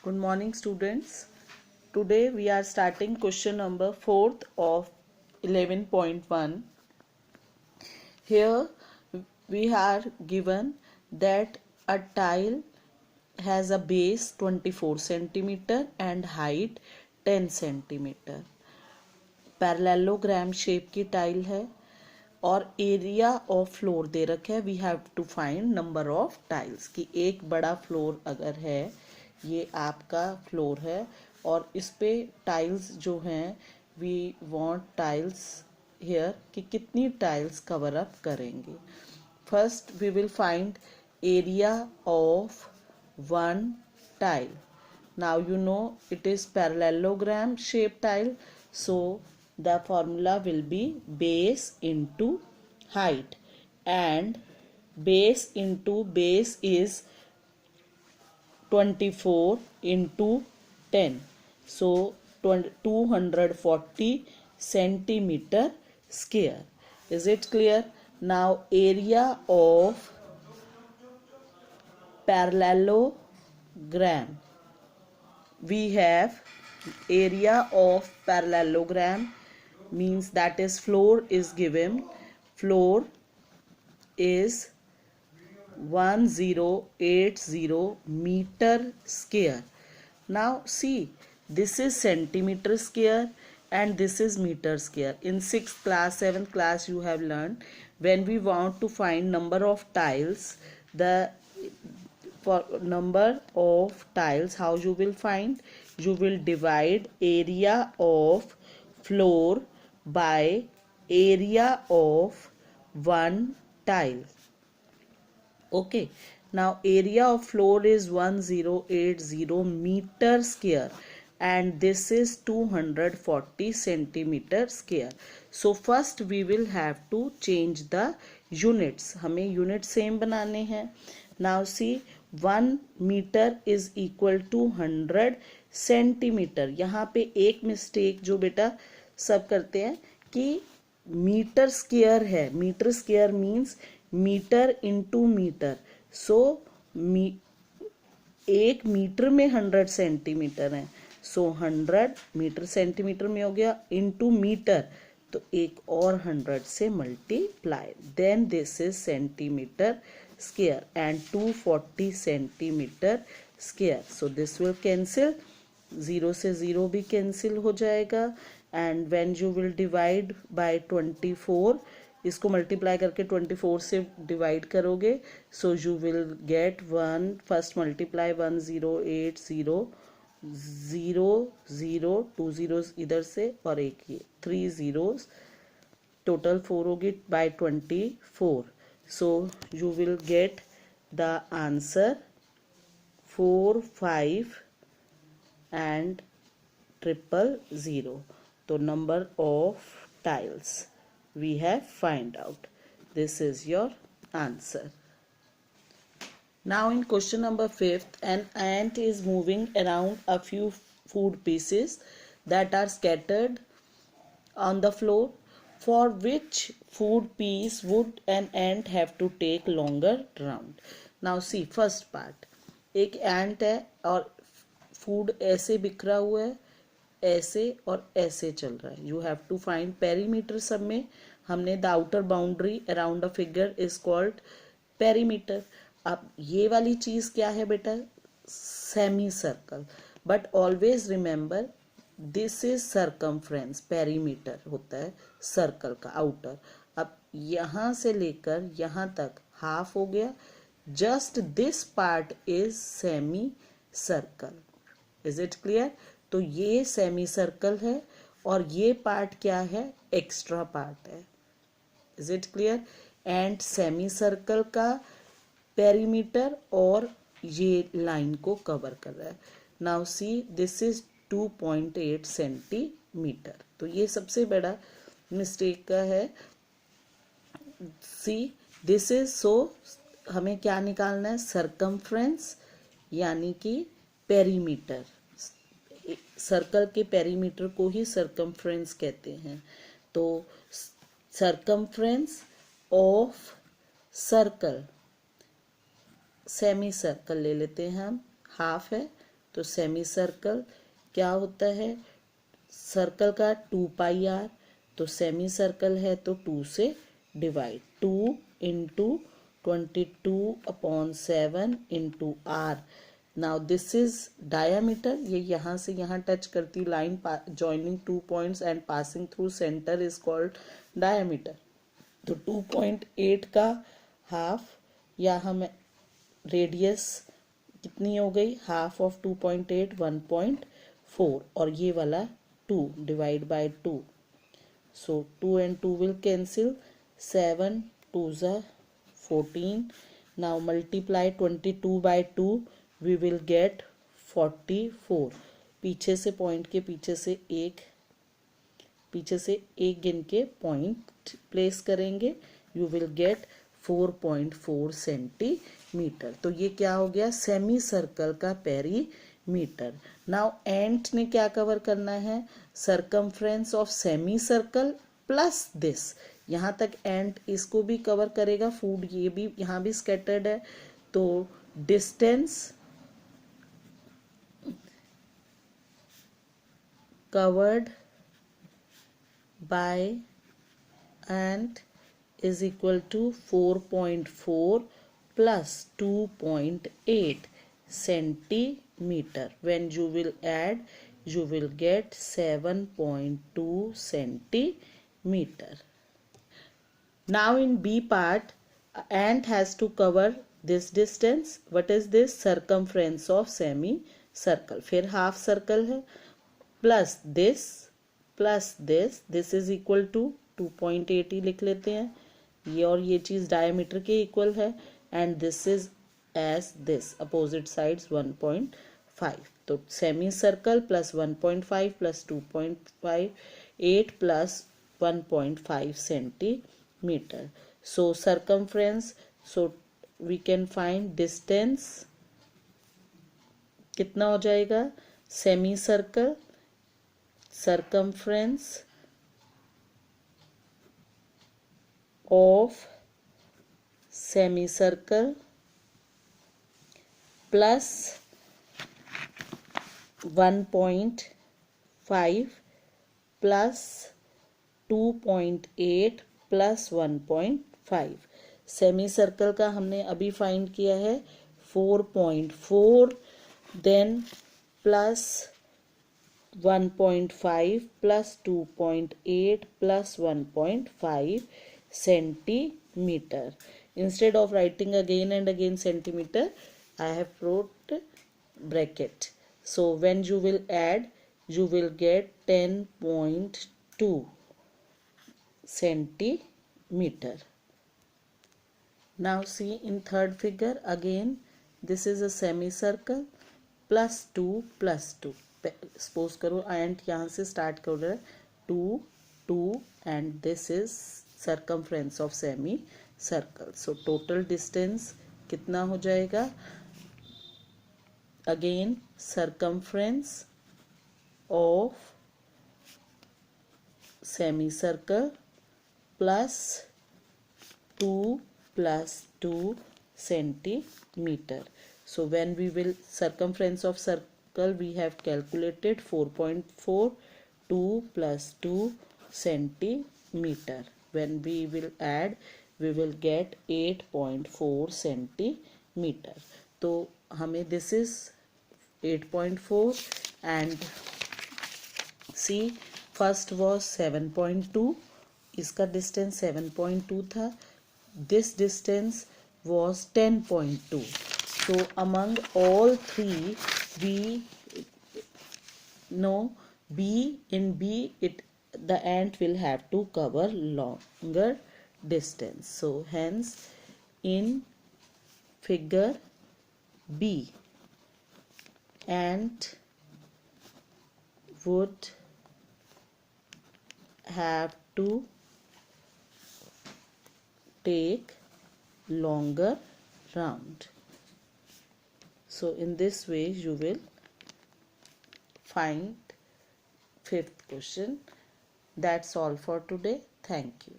Good morning, students. Today we are starting question number 4th of 11.1. Here we are given that a tile has a base 24 centimeter and height 10 centimeter. Parallelogram shape की tile है और area of floor दे रखा है. We have to find number of tiles कि एक बड़ा floor अगर है, ये आपका फ्लोर है और इस पे टाइल्स जो हैं, वी वांट टाइल्स हियर कि कितनी टाइल्स कवर अप करेंगे. First we will find area of one tile. Now you know it is parallelogram shape tile, so the formula will be base into height, and base into base is 24 into 10, so 240 centimeter square. Is it clear? Now area of parallelogram, we have area of parallelogram means that is floor is given. Floor is 1080 meter square. Now see, this is centimeter square and this is meter square. In 6th class, 7th class you have learned when we want to find number of tiles, the for number of tiles, how you will find? You will divide area of floor by area of one tile. Okay, now area of floor is 1080 meter square and this is 240 centimeter square. So first we will have to change the units. हमें unit same बनाने हैं. Now see, 1 meter is equal to 100 centimeter. यहाँ पे एक mistake जो बेटा सब करते हैं कि मीटर स्क्वायर है. Metre square means metre into metre. So एक मीटर में 100 सेंटीमीटर है. सो 100 मीटर सेंटीमीटर में हो गया इंटू मीटर, तो एक और 100 से multiply, then this is centimetre square and 240 centimetre square. So this will cancel, 0 से 0 भी कैंसिल हो जाएगा. And when you will divide by 24, इसको मल्टीप्लाई करके 24 से डिवाइड करोगे, so you will get 1. First multiply 1080 0 0 2 zeros इधर से और एक ये 3 zeros, टोटल 4 होगी by 24. So you will get the answer 4 5 and 000. तो number of tiles we have find out. This is your answer. Now in question number 5th, an ant is moving around a few food pieces that are scattered on the floor. For which food piece would an ant have to take longer round? Now see, first part, एक ant है और food ऐसे बिखरा हुआ है, ऐसे और ऐसे चल रहा है. You have to find perimeter. सब में हमने the outer boundary around a figure is called perimeter. अब ये वाली चीज क्या है बेटा? Semi circle. But always remember this is circumference. Perimeter होता है सर्कल का आउटर. अब यहां से लेकर यहां तक हाफ हो गया. Just this part is semi circle. Is it clear? तो ये सेमी सर्कल है और ये पार्ट क्या है? एक्स्ट्रा पार्ट है. Is it clear? And semi circle का पेरीमीटर और ये लाइन को कवर कर रहा है. Now see, this is 2.8 centimetre. तो ये सबसे बड़ा मिस्टेक का है. सी, दिस इज, सो हमें क्या निकालना है? सरकमफ्रेंस यानी कि पेरीमीटर. सर्कल के पेरीमीटर को ही सरकमफ्रेंस कहते हैं. तो circumference of circle, semi circle ले लेते हैं हम, हाफ है तो सेमी सर्कल क्या होता है, सर्कल का 2πr, तो सेमी सर्कल है तो 2 से divide, 2 into 22/7 into r। Now this is diameter, ये यहाँ से यहाँ टच करती line joining 2 points and passing through centre is called diameter. तो 2.8 का हाफ, या हम रेडियस कितनी हो गई, हाफ ऑफ 2.8 1.4, और ये वाला 2 divide by 2, so 2 and 2 will cancel, 7 2s are 14. Now multiply 22 by 2, we will get 44। पीछे से पॉइंट के पीछे से एक गिन के पॉइंट प्लेस करेंगे, यू विल गेट 4.4 सेंटीमीटर। तो ये क्या हो गया, सेमी सर्कल का पेरीमीटर। नाउ एंट ने क्या कवर करना है, circumference of semi circle plus this, यहाँ तक एंट इसको भी कवर करेगा, फूड ये भी यहाँ भी स्कैटर्ड है, तो distance covered by ant is equal to 4.4 plus 2.8 centimeter. When you will add, you will get 7.2 centimeter. Now in B part, ant has to cover this distance. What is this? Circumference of semicircle. फिर half circle है, plus this is equal to 2.8 ही लिख लेते हैं, ये और ये चीज diameter के इक्वल है, and this is edge this opposite sides 1.5। तो semi circle plus 1.5 plus 2.58 plus 1.5 centimetre. So circumference, so we can find distance कितना हो जाएगा, semi circle circumference of semicircle plus 1.5 plus 2.8 plus 1.5। Semi circle का हमने अभी find किया है 4.4, then plus 1.5 plus 2.8 plus 1.5 centimeter. Instead of writing again and again centimeter, I have wrote bracket. So when you will add, you will get 10.2 centimeter. Now see in third figure, again this is a semicircle, plus 2 plus 2। Suppose करो and यहाँ से start कर रहा है 2 2, and this is circumference of semi circle. So total distance कितना हो जाएगा, again circumference of semi circle plus 2 plus 2 centimeter. So when we will circumference of circle, we have calculated 4.4, 2 plus 2 centimeter. When we will add, we will get 8.4 centimeter. तो हमें this is 8.4 and see first was 7.2, इसका distance 7.2 था, this distance was 10.2. So among all three we know in B the ant will have to cover longer distance. So hence in figure B, ant would have to take longer round. So in this way you will find fifth question. That's all for today. Thank you.